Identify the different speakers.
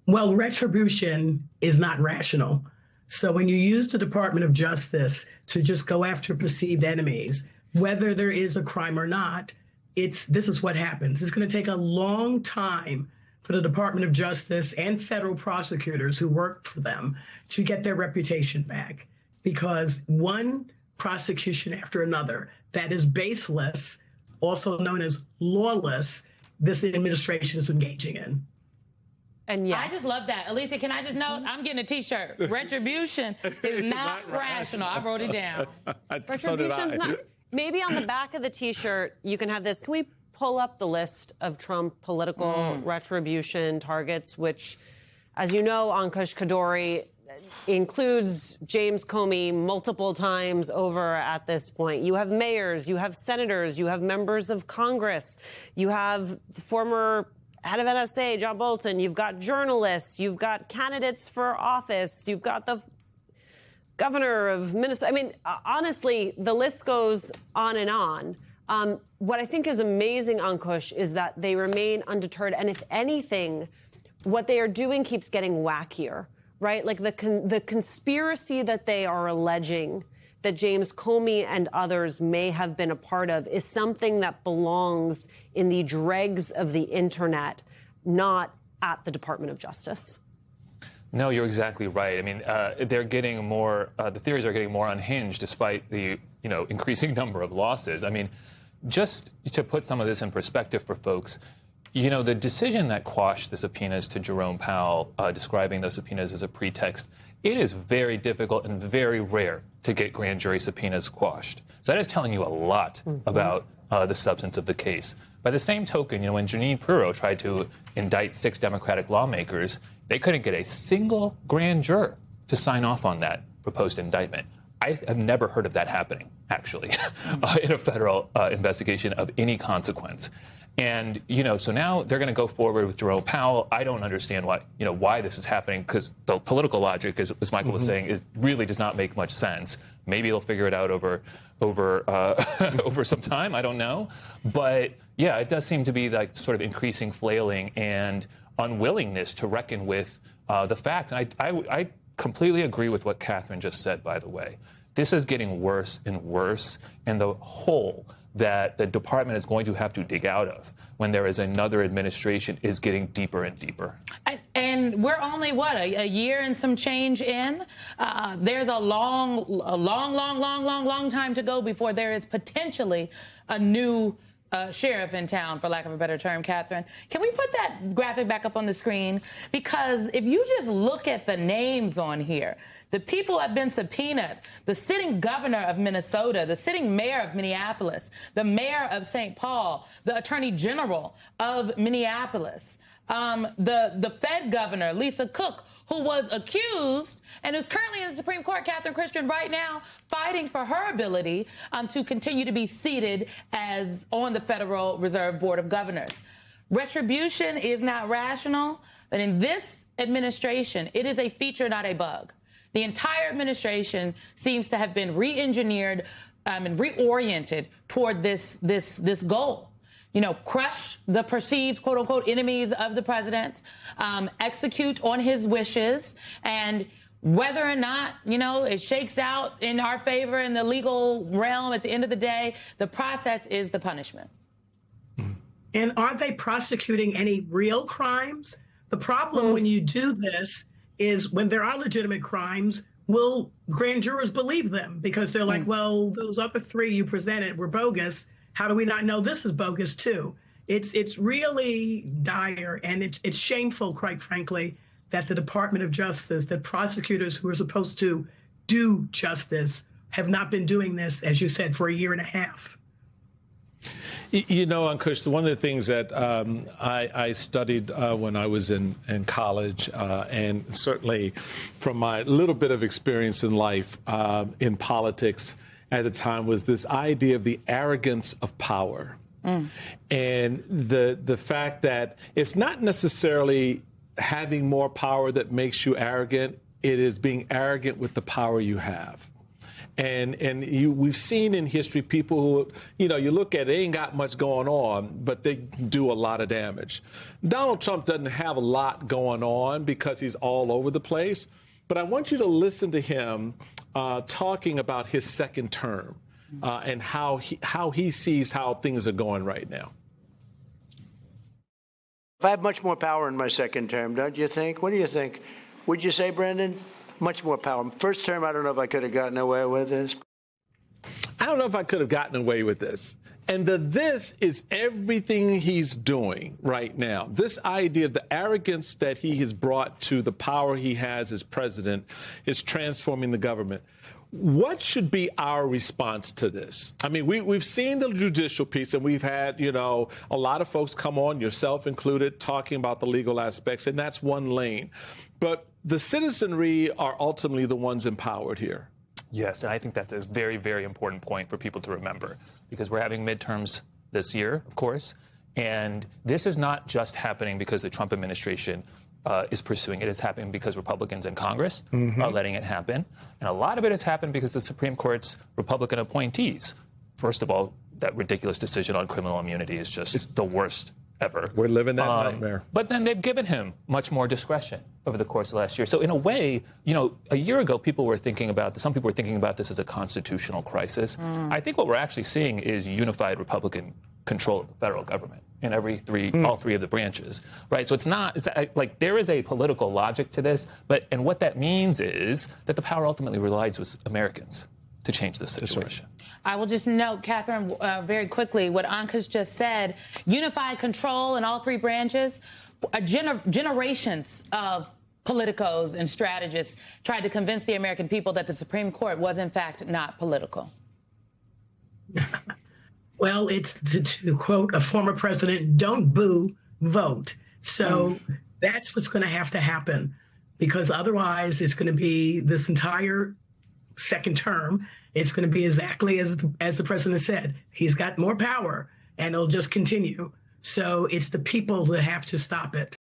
Speaker 1: Well, retribution is not rational. So when you use the Department of Justice to just go after perceived enemies, whether there is a crime or not, this is what happens. It's going to take a long time for the Department of Justice and federal prosecutors who work for them to get their reputation back, because one prosecution after another that is baseless, also known as lawless, this administration is engaging in.
Speaker 2: And yes.
Speaker 3: I just love that. Alicia, can I just note, I'm getting a T-shirt. Retribution is not rational. I wrote it down.
Speaker 2: Retribution's not. Maybe on the back of the T-shirt, you can have this. Can we pull up the list of Trump political retribution targets, which, as you know, Ankush Khardori, includes James Comey multiple times over at this point. You have mayors, you have senators, you have members of Congress, you have the former head of NSA, John Bolton, you've got journalists, you've got candidates for office, you've got the governor of Minnesota. I mean, honestly, the list goes on and on. What I think is amazing, Ankush, is that they remain undeterred. And if anything, what they are doing keeps getting wackier, right? Like the conspiracy that they are alleging that James Comey and others may have been a part of is something that belongs in the dregs of the internet, not at the Department of Justice.
Speaker 4: No, you're exactly right. I mean, they're getting more. The theories are getting more unhinged, despite the increasing number of losses. I mean, just to put some of this in perspective for folks, the decision that quashed the subpoenas to Jerome Powell, describing those subpoenas as a pretext, it is very difficult and very rare to get grand jury subpoenas quashed. So that is telling you a lot about the substance of the case. By the same token, when Jeanine Pirro tried to indict 6 Democratic lawmakers, they couldn't get a single grand juror to sign off on that proposed indictment. I have never heard of that happening, actually, in a federal investigation of any consequence. And, so now they're going to go forward with Jerome Powell. I don't understand why this is happening, because the political logic, as Michael was saying, really does not make much sense. Maybe they'll figure it out over some time. I don't know. But, yeah, it does seem to be like sort of increasing flailing and unwillingness to reckon with the fact. And I completely agree with what Catherine just said, by the way. This is getting worse and worse, and the hole that the department is going to have to dig out of when there is another administration is getting deeper and deeper.
Speaker 3: And we're only, a year and some change in? There's a long time to go before there is potentially a new sheriff in town, for lack of a better term. Catherine, can we put that graphic back up on the screen? Because if you just look at the names on here, the people who have been subpoenaed, the sitting governor of Minnesota, the sitting mayor of Minneapolis, the mayor of St. Paul, the attorney general of Minneapolis, the Fed governor, Lisa Cook, who was accused and is currently in the Supreme Court, Catherine Christian, right now, fighting for her ability to continue to be seated as on the Federal Reserve Board of Governors. Retribution is not rational, but in this administration, it is a feature, not a bug. The entire administration seems to have been re-engineered and reoriented toward this goal. Crush the perceived, quote unquote, enemies of the president, execute on his wishes, and whether or not, it shakes out in our favor in the legal realm at the end of the day, the process is the punishment.
Speaker 1: And are they prosecuting any real crimes? The problem when you do this is when there are legitimate crimes, will grand jurors believe them? Because they're like, well, those other 3 you presented were bogus. How do we not know this is bogus too? It's really dire, and it's shameful, quite frankly, that the Department of Justice, that prosecutors who are supposed to do justice have not been doing this, as you said, for a year and a half.
Speaker 5: Ankush, one of the things that I studied when I was in college, and certainly from my little bit of experience in life in politics at the time, was this idea of the arrogance of power. And the fact that it's not necessarily having more power that makes you arrogant. It is being arrogant with the power you have. We've seen in history people who, you look at it, they ain't got much going on, but they do a lot of damage. Donald Trump doesn't have a lot going on because he's all over the place. But I want you to listen to him talking about his second term and how he sees how things are going right now.
Speaker 6: I have much more power in my second term, don't you think? What do you think? Would you say, Brendan? Much more power. First term, I don't know if I could have gotten away with this.
Speaker 5: I don't know if I could have gotten away with this. And this is everything he's doing right now. This idea, the arrogance that he has brought to the power he has as president is transforming the government. What should be our response to this? I mean, we've seen the judicial piece, and we've had, a lot of folks come on, yourself included, talking about the legal aspects, and that's one lane. But the citizenry are ultimately the ones empowered here.
Speaker 4: Yes, and I think that's a very, very important point for people to remember, because we're having midterms this year, of course, and this is not just happening because the Trump administration is pursuing it. It's happening because Republicans in Congress are letting it happen. And a lot of it has happened because the Supreme Court's Republican appointees. First of all, that ridiculous decision on criminal immunity is just the worst ever.
Speaker 5: We're living that nightmare.
Speaker 4: But then they've given him much more discretion over the course of last year. So in a way, a year ago, some people were thinking about this as a constitutional crisis. I think what we're actually seeing is unified Republican control of the federal government in all three of the branches, right? So it's like there is a political logic to this, and what that means is that the power ultimately relies with Americans to change this situation.
Speaker 3: I will just note, Catherine, very quickly, what Ankush just said, unified control in all three branches, generations of politicos and strategists tried to convince the American people that the Supreme Court was, in fact, not political.
Speaker 1: Well, it's to quote a former president, don't boo, vote. So that's what's going to have to happen, because otherwise it's going to be this entire second term. It's going to be exactly as the president said. He's got more power and it'll just continue. So it's the people that have to stop it.